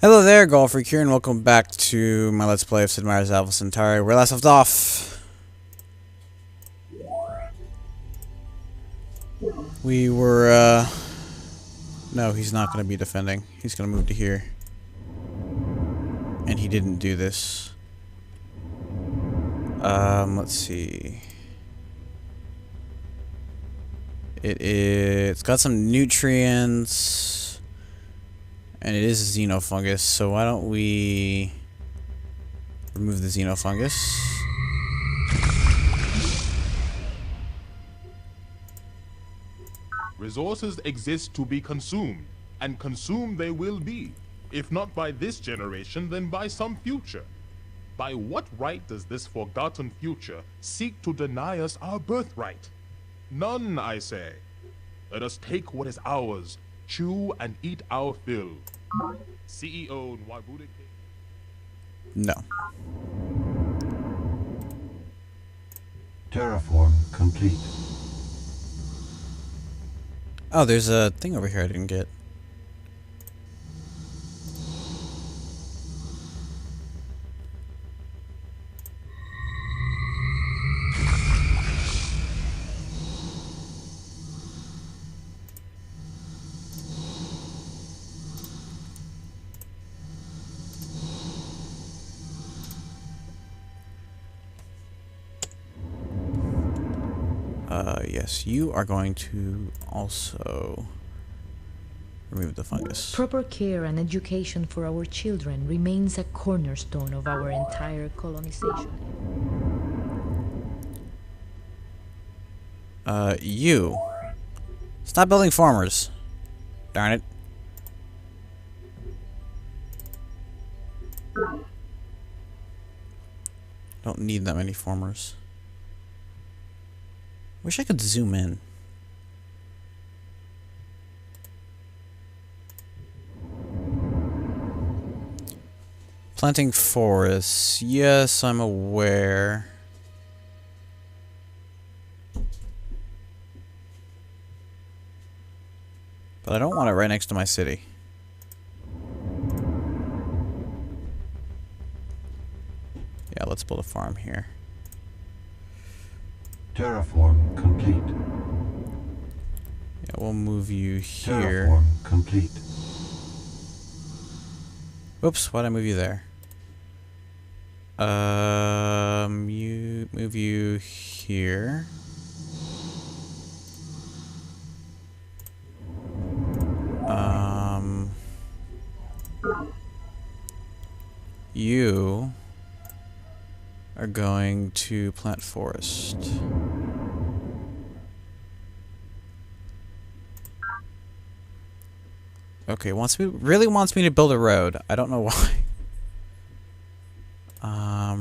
Hello there, Golfreak here, and welcome back to my Let's Play of Sid Meier's Centauri. Where last left off, we were, no, he's not going to be defending. He's going to move to here. And he didn't do this. Let's see. It's got some nutrients. And it is a xenofungus, so why don't we remove the xenofungus? Resources exist to be consumed, and consumed they will be. If not by this generation, then by some future. By what right does this forgotten future seek to deny us our birthright? None, I say. Let us take what is ours, chew and eat our fill. CEO Nwabude. No. Terraform complete. Oh, there's a thing over here I didn't get. Yes, you are going to also remove the fungus. Proper care and education for our children remains a cornerstone of our entire colonization. You. Stop building farmers. Darn it. Don't need that many farmers. Wish I could zoom in. Planting forests. Yes, I'm aware. But I don't want it right next to my city. Yeah, let's build a farm here. Terraform complete. Yeah, we'll move you here. Terraform complete. Oops, why'd I move you there? You move you here. You are going to plant forest. Okay, really wants me to build a road. I don't know why.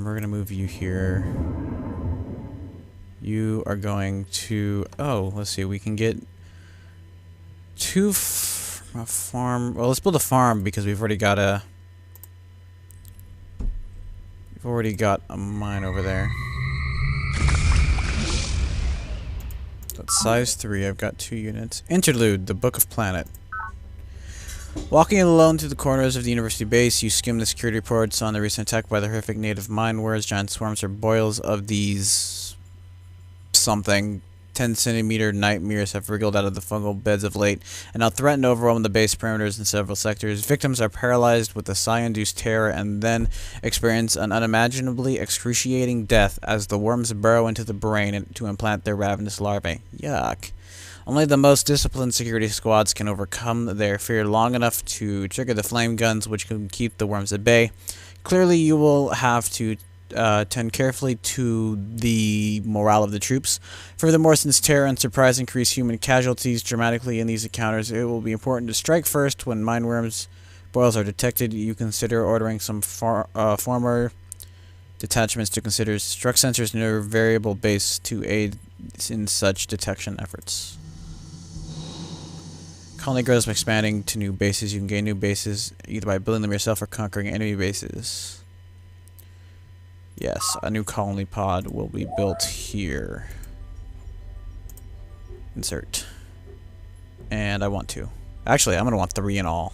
We're gonna move you here. You are going to. Oh, let's see. We can get a farm. Well, let's build a farm because we've already got a. We've already got a mine over there. That's size 3. I've got 2 units. Interlude: The Book of Planet. Walking alone through the corridors of the university base, you skim the security reports on the recent attack by the horrific native mine worms. Giant swarms or boils of these something 10-centimeter nightmares have wriggled out of the fungal beds of late and now threaten to overwhelm the base perimeters in several sectors. Victims are paralyzed with the psi-induced terror and then experience an unimaginably excruciating death as the worms burrow into the brain to implant their ravenous larvae. Yuck. Only the most disciplined security squads can overcome their fear long enough to trigger the flame guns, which can keep the worms at bay. Clearly, you will have to tend carefully to the morale of the troops. Furthermore, since terror and surprise increase human casualties dramatically in these encounters, it will be important to strike first when mine worms boils are detected. You consider ordering some former detachments to consider struck sensors near a variable base to aid in such detection efforts. Colony grows by expanding to new bases. You can gain new bases either by building them yourself or conquering enemy bases. Yes, a new colony pod will be built here. Insert. And I want to. Actually, I'm going to want 3 in all.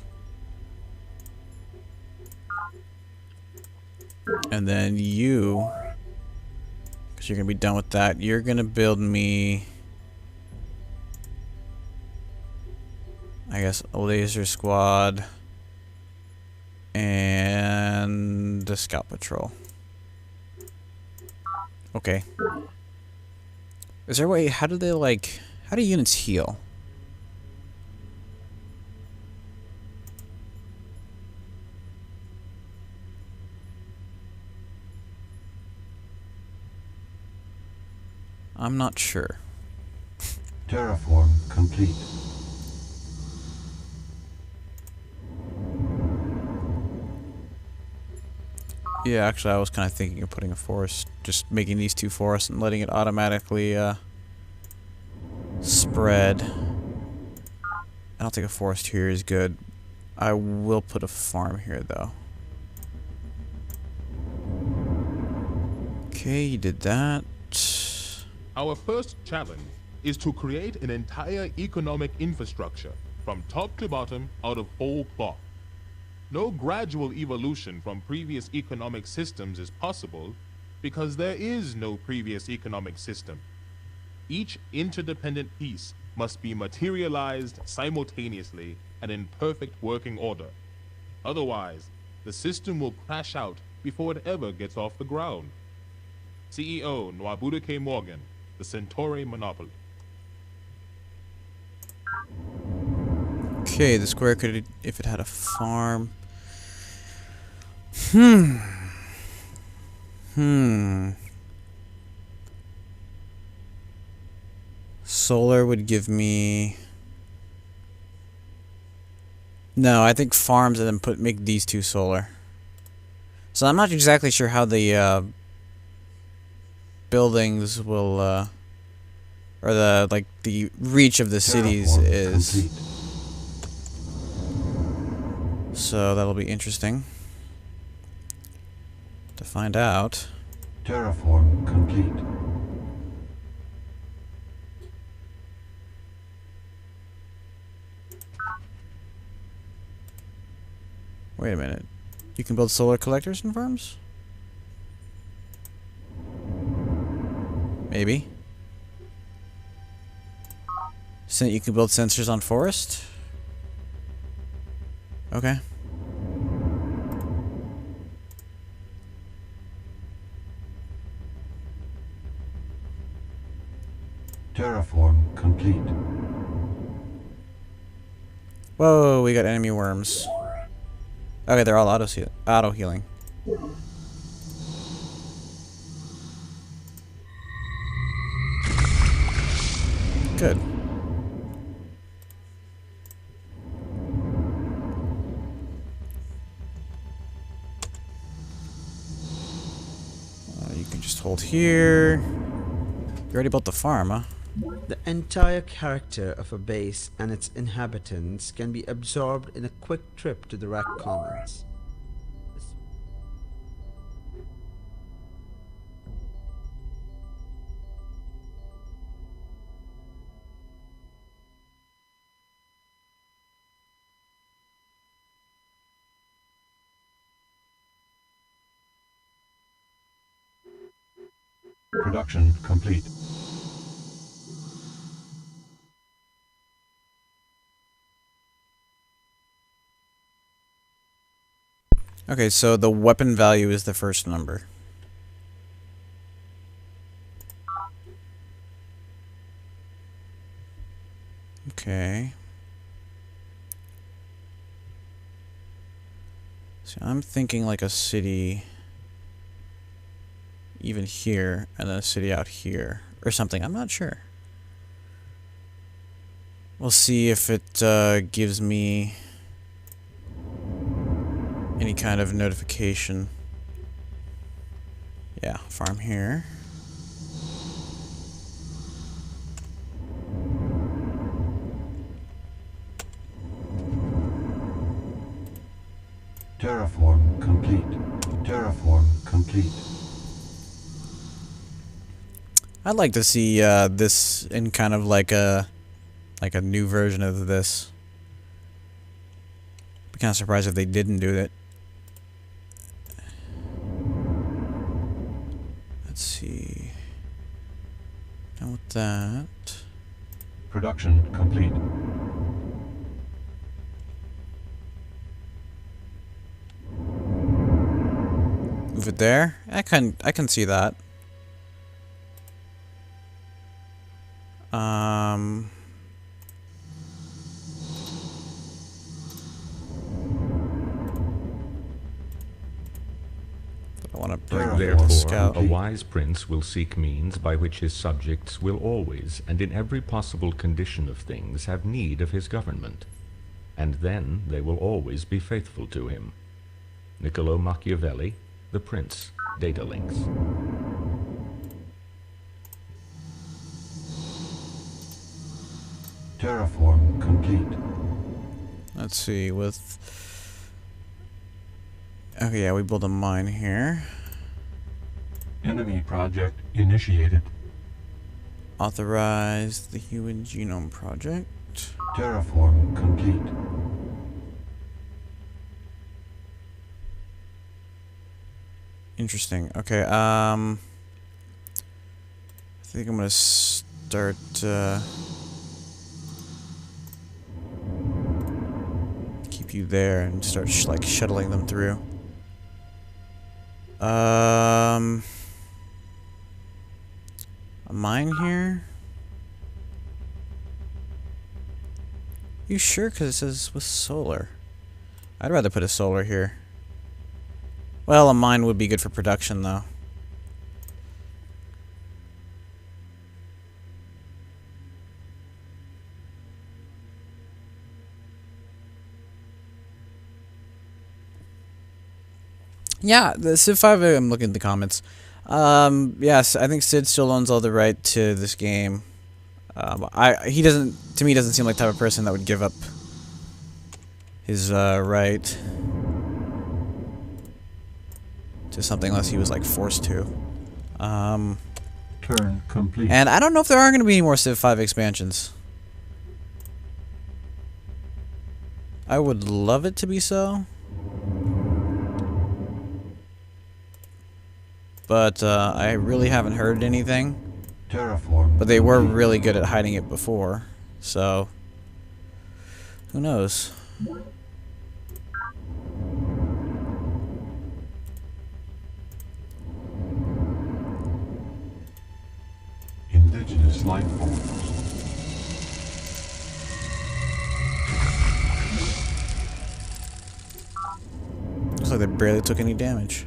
And then you, because you're going to be done with that, you're going to build me, I guess, a laser squad and a scout patrol. Okay. Is there a way, how do they like, how do units heal? I'm not sure. Terraform complete. Yeah, actually, I was kind of thinking of putting a forest, just making these two forests and letting it automatically spread. I don't think a forest here is good. I will put a farm here, though. Okay, you did that. Our first challenge is to create an entire economic infrastructure from top to bottom out of whole cloth. No gradual evolution from previous economic systems is possible because there is no previous economic system. Each interdependent piece must be materialized simultaneously and in perfect working order. Otherwise, the system will crash out before it ever gets off the ground. CEO Nwabuda K. Morgan, the Centauri Monopoly. Okay, the square could, if it had a farm. Solar would give me. No, I think farms and then make these two solar. So I'm not exactly sure how the buildings will or the reach of the cities Terraform is. complete. So that'll be interesting to find out. Terraform complete. Wait a minute. You can build solar collectors and farms? Maybe. So you can build sensors on forest? Okay. Terraform complete. Whoa, we got enemy worms. Okay, they're all auto healing. Good. You can just hold here. You already built the farm, huh? The entire character of a base and its inhabitants can be absorbed in a quick trip to the Rack Commons. Production complete. Okay, so the weapon value is the first number. Okay. So I'm thinking like a city even here, and then a city out here, or something. I'm not sure. We'll see if it gives me any kind of notification. Yeah, farm here. Terraform complete. Terraform complete. I'd like to see this in kind of like a new version of this. Be kind of surprised if they didn't do it. that. Production complete. Move it there. I can see that. I want to bring Therefore, scout. A wise prince will seek means by which his subjects will always, and in every possible condition of things, have need of his government. And then they will always be faithful to him. Niccolo Machiavelli, The Prince, Data Links. Terraform complete. Let's see, with... Okay, yeah, we build a mine here. Enemy project initiated. Authorize the Human Genome Project. Terraform complete. Interesting. Okay, I think I'm gonna start, keep you there and start, like, shuttling them through. A mine here? You sure? Because it says with solar. I'd rather put a solar here. Well, a mine would be good for production, though. Yeah, the Civ 5, I'm looking at the comments. Yes, I think Sid still owns all the right to this game. He doesn't, to me, doesn't seem like the type of person that would give up his, right to something unless he was, like, forced to. Turn complete. And I don't know if there are going to be any more Civ 5 expansions. I would love it to be so. But I really haven't heard anything. Terraform. But they were really good at hiding it before. So, who knows? Indigenous life forms. Looks like they barely took any damage.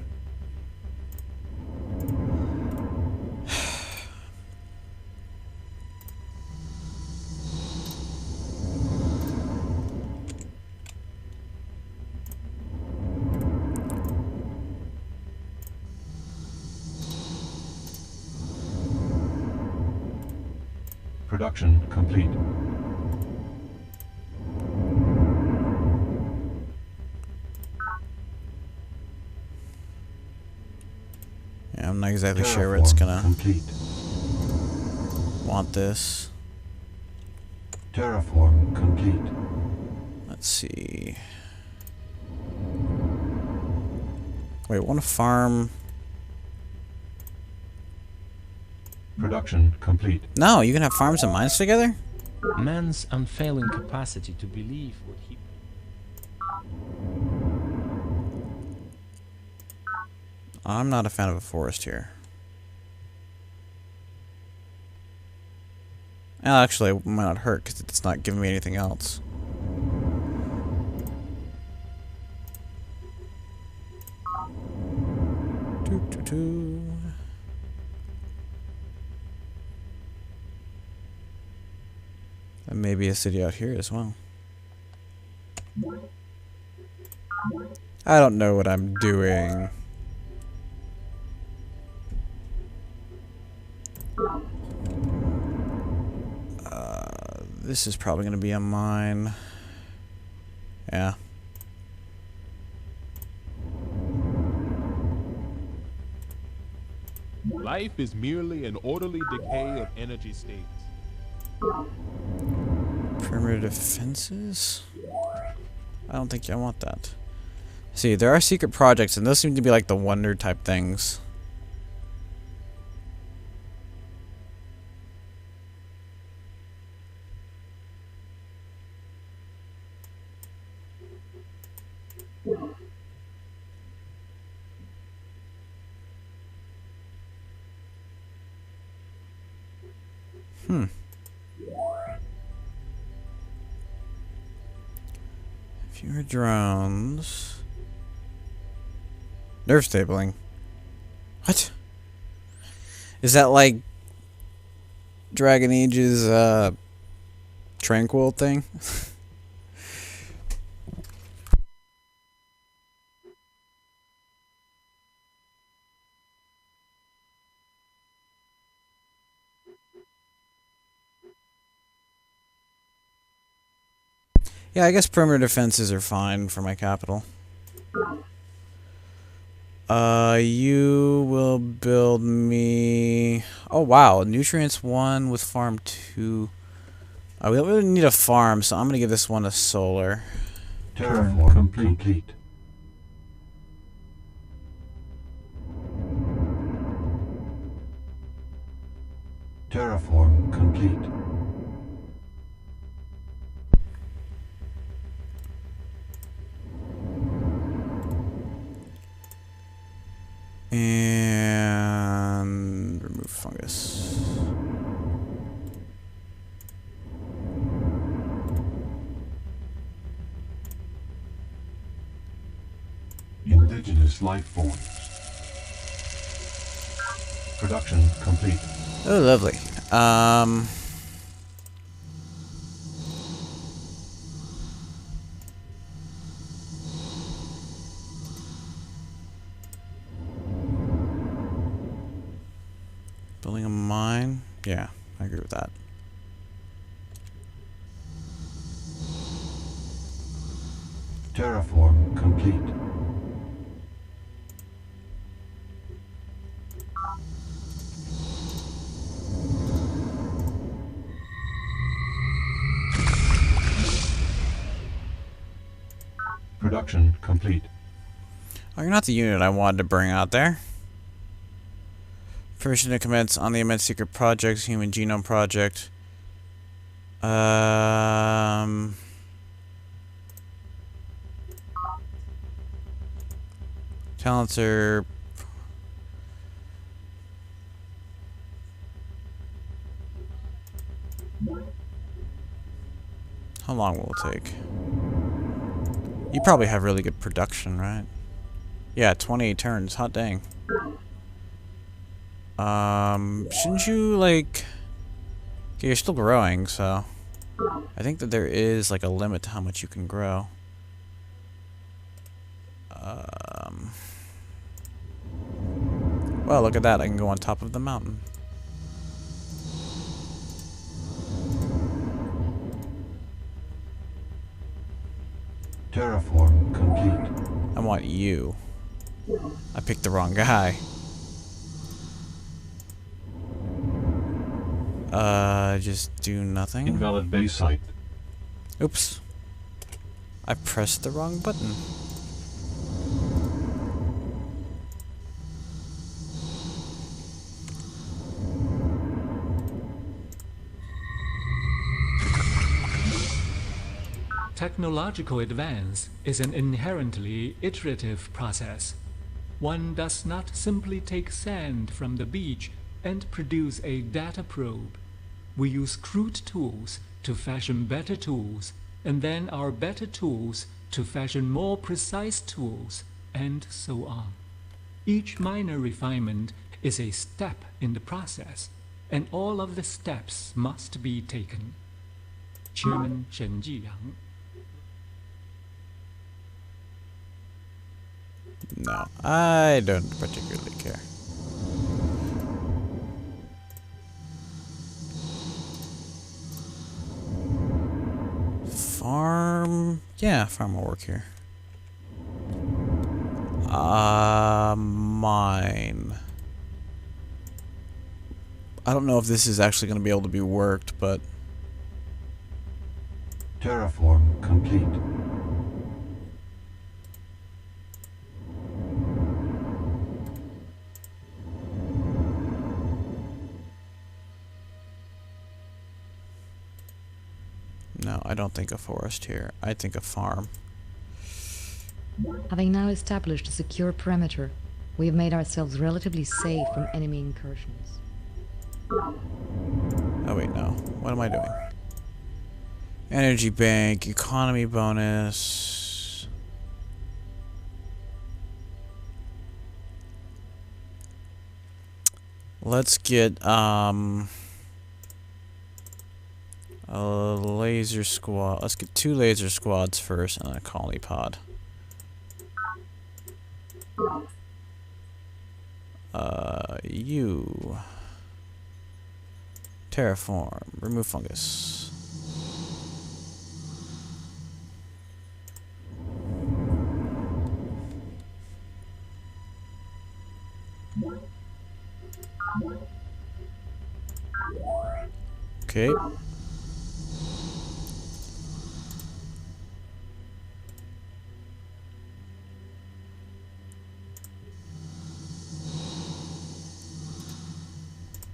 Production complete. Yeah, I'm not exactly sure where it's Terraform gonna complete. want this. Terraform complete. Let's see. Wait, want to farm? Production complete. No, you can have farms and mines together? Man's unfailing capacity to believe what he... I'm not a fan of a forest here. Well, actually, it might not hurt because it's not giving me anything else. Doo-doo-doo. And maybe a city out here as well. I don't know what I'm doing. This is probably going to be a mine. Yeah. Life is merely an orderly decay of energy states. Perimeter defenses? I don't think I want that. See, there are secret projects, and those seem to be like the wonder type things. Fewer drones. Nerve stabling. What? Is that like Dragon Age's tranquil thing? Yeah, I guess perimeter defenses are fine for my capital. You will build me... Oh, wow. Nutrients 1 with farm 2. We don't really need a farm, so I'm going to give this one a solar. Terraform complete. Terraform complete. And remove fungus. Indigenous life forms. Production complete. Oh, lovely. Building a mine? Yeah, I agree with that. Terraform complete. Production complete. Oh, you're not the unit I wanted to bring out there. Permission to commence on the immense secret projects, Human Genome Project. Talents are... How long will it take? You probably have really good production, right? Yeah, 28 turns. Hot dang. Shouldn't you, like... Okay, you're still growing, so... I think that there is, like, a limit to how much you can grow. Well, look at that. I can go on top of the mountain. Terraform complete. I want you. I picked the wrong guy. Just do nothing. Invalid base site. Oops. I pressed the wrong button. Technological advance is an inherently iterative process. One does not simply take sand from the beach and produce a data probe. We use crude tools to fashion better tools, and then our better tools to fashion more precise tools, and so on. Each minor refinement is a step in the process, and all of the steps must be taken. Chairman Shen Jiyang. No, I don't particularly care. Farm? Yeah, farm will work here. Mine. I don't know if this is actually going to be able to be worked, but... Terraform complete. No, I don't think a forest here. I think a farm. Having now established a secure perimeter, we have made ourselves relatively safe from enemy incursions. Oh wait, no. What am I doing? Energy bank, economy bonus. Let's get a laser squad. Let's get 2 laser squads first and a colony pod. You terraform, remove fungus. Okay.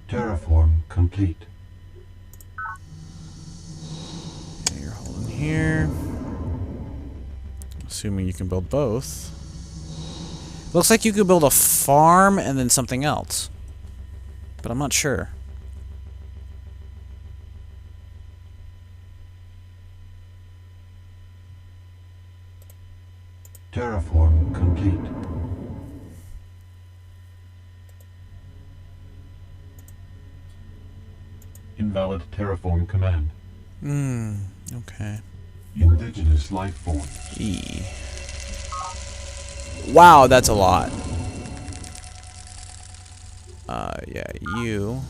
Terraform complete. Okay, you're holding here. Assuming you can build both. Looks like you could build a farm and then something else. But I'm not sure. Terraform complete. Invalid terraform command. Okay. Indigenous life form. E. Wow, that's a lot. Yeah, you.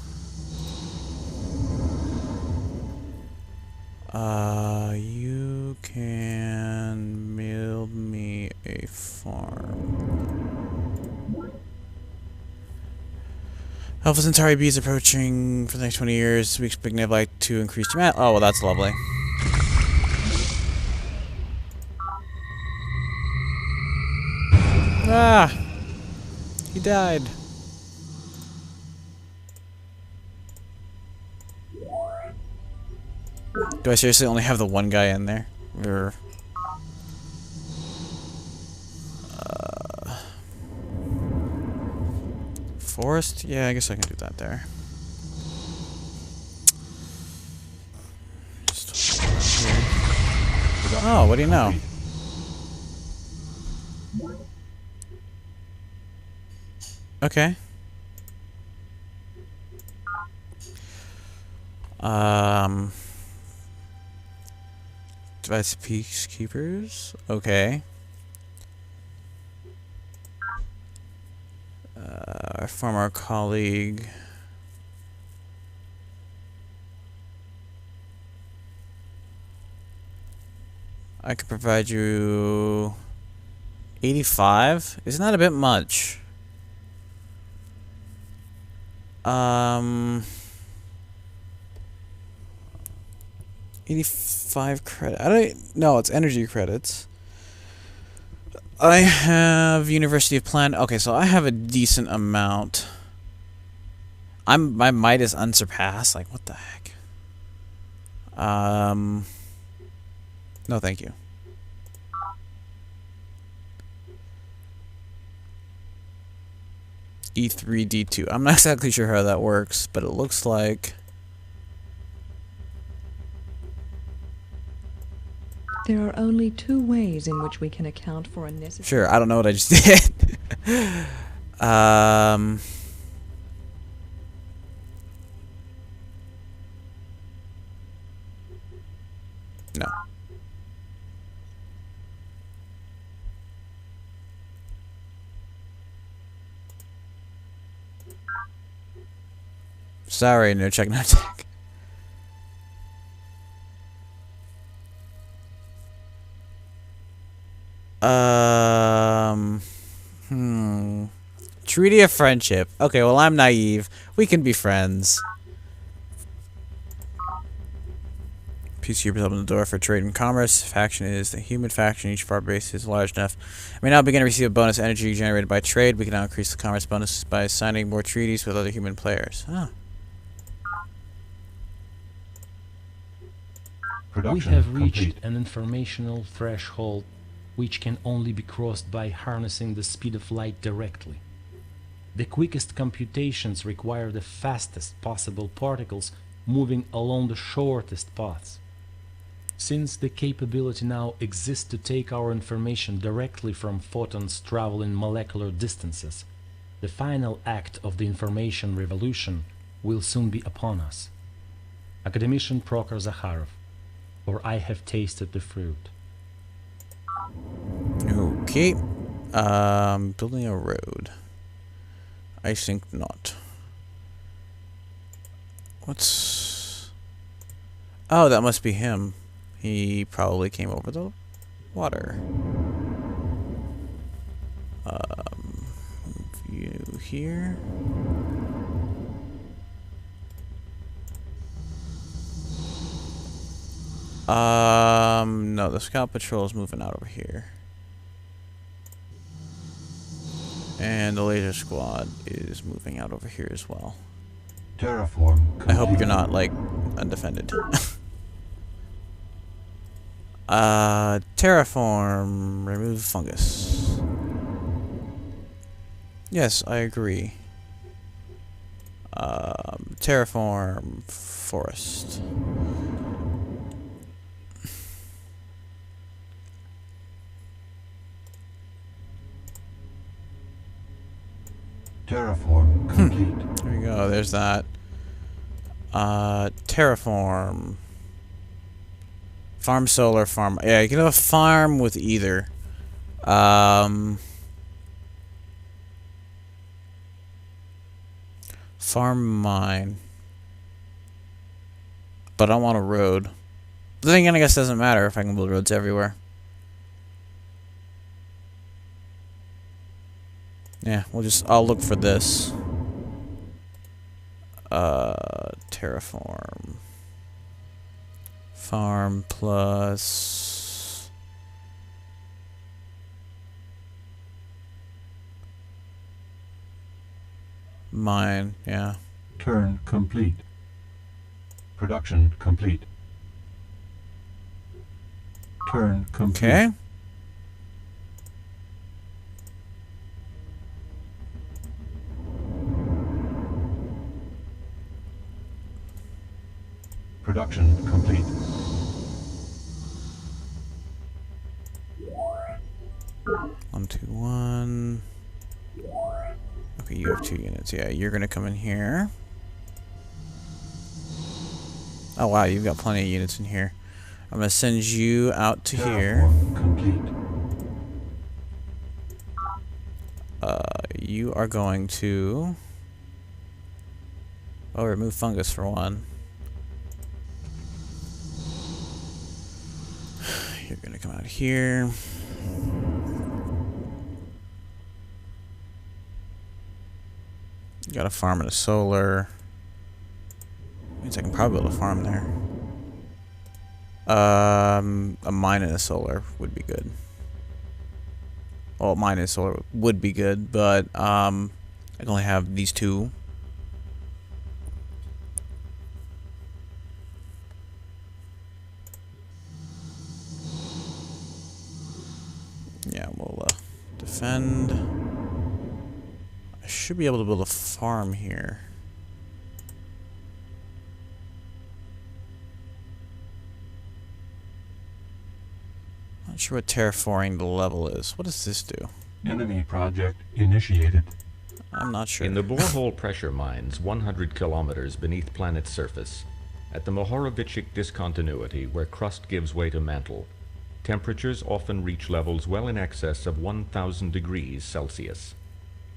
You can build me a farm. Alpha Centauri bees approaching for the next 20 years. We expect Neblite to increase demand. Oh, well, that's lovely. Ah! He died. Do I seriously only have the one guy in there? Or forest? Yeah, I guess I can do that there. Just here. Oh, what do you know? Okay. Device peacekeepers. Okay. Our former colleague. I could provide you 85. Isn't that a bit much? 85 credit. I don't know. It's energy credits. I have University of Plan. Okay, so I have a decent amount. My might is unsurpassed. Like, what the heck? No, thank you. E3, D2. I'm not exactly sure how that works, but it looks like... There are only 2 ways in which we can account for a necessary... Sure, I don't know what I just did. No. Sorry, no check, no check. Treaty of friendship. Okay, well, I'm naive. We can be friends. Peacekeepers open the door for trade and commerce. Faction is the human faction. Each of our base is large enough. We now begin to receive a bonus energy generated by trade. We can now increase the commerce bonus by signing more treaties with other human players. Oh. We have reached an informational threshold which can only be crossed by harnessing the speed of light directly. The quickest computations require the fastest possible particles moving along the shortest paths. Since the capability now exists to take our information directly from photons traveling molecular distances, the final act of the information revolution will soon be upon us. Academician Prokhor Zakharov, for I have tasted the fruit. Okay. Building a road. I think not. What's... Oh, that must be him. He probably came over the water. Move you here. No, the scout patrol is moving out over here. And the laser squad is moving out over here as well. Terraform complete. I hope you're not, like, undefended. Terraform, remove fungus. Yes, I agree. Terraform forest. Terraform complete. There we go, there's that. Terraform. Farm solar, farm. Yeah, you can have a farm with either. Farm mine. But I want a road. But then again, I guess it doesn't matter if I can build roads everywhere. Yeah, I'll look for this. Terraform. Farm plus... Mine, yeah. Turn complete. Production complete. Turn complete. Okay. Production complete. One, two, one. Okay, you have 2 units. Yeah, you're gonna come in here. Oh wow, you've got plenty of units in here. I'm gonna send you out to here. Terraform complete. You are going to... Oh, remove fungus for one. You're gonna come out here. You got a farm and a solar. Means I can probably build a farm there. A mine and a solar would be good. Well, mine and solar would be good, but I can only have these two. Yeah, we'll defend. I should be able to build a farm here. Not sure what terraforming the level is. What does this do? Enemy project initiated. I'm not sure. In the borehole pressure mines 100 kilometers beneath planet's surface, at the Mohorovichik discontinuity where crust gives way to mantle, temperatures often reach levels well in excess of 1,000 degrees Celsius.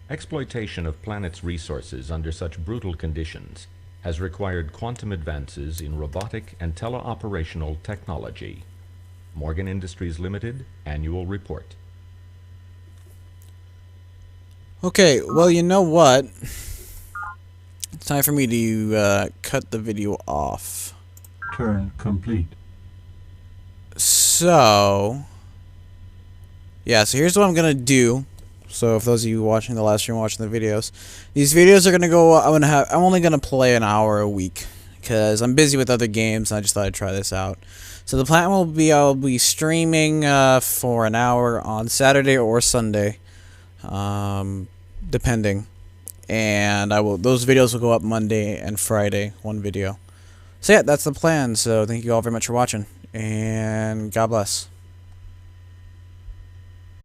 Exploitation of planet's resources under such brutal conditions has required quantum advances in robotic and teleoperational technology. Morgan Industries Limited, Annual Report. Okay, well, you know what? It's time for me to cut the video off. Turn complete. So, yeah, so here's what I'm gonna do. So, if those of you watching the live stream, watching the videos, these videos are gonna go. I'm only gonna play an hour a week. because I'm busy with other games and I just thought I'd try this out. So the plan will be I'll be streaming for an hour on Saturday or Sunday, depending. And those videos will go up Monday and Friday, one video. So yeah, that's the plan. So thank you all very much for watching, and God bless.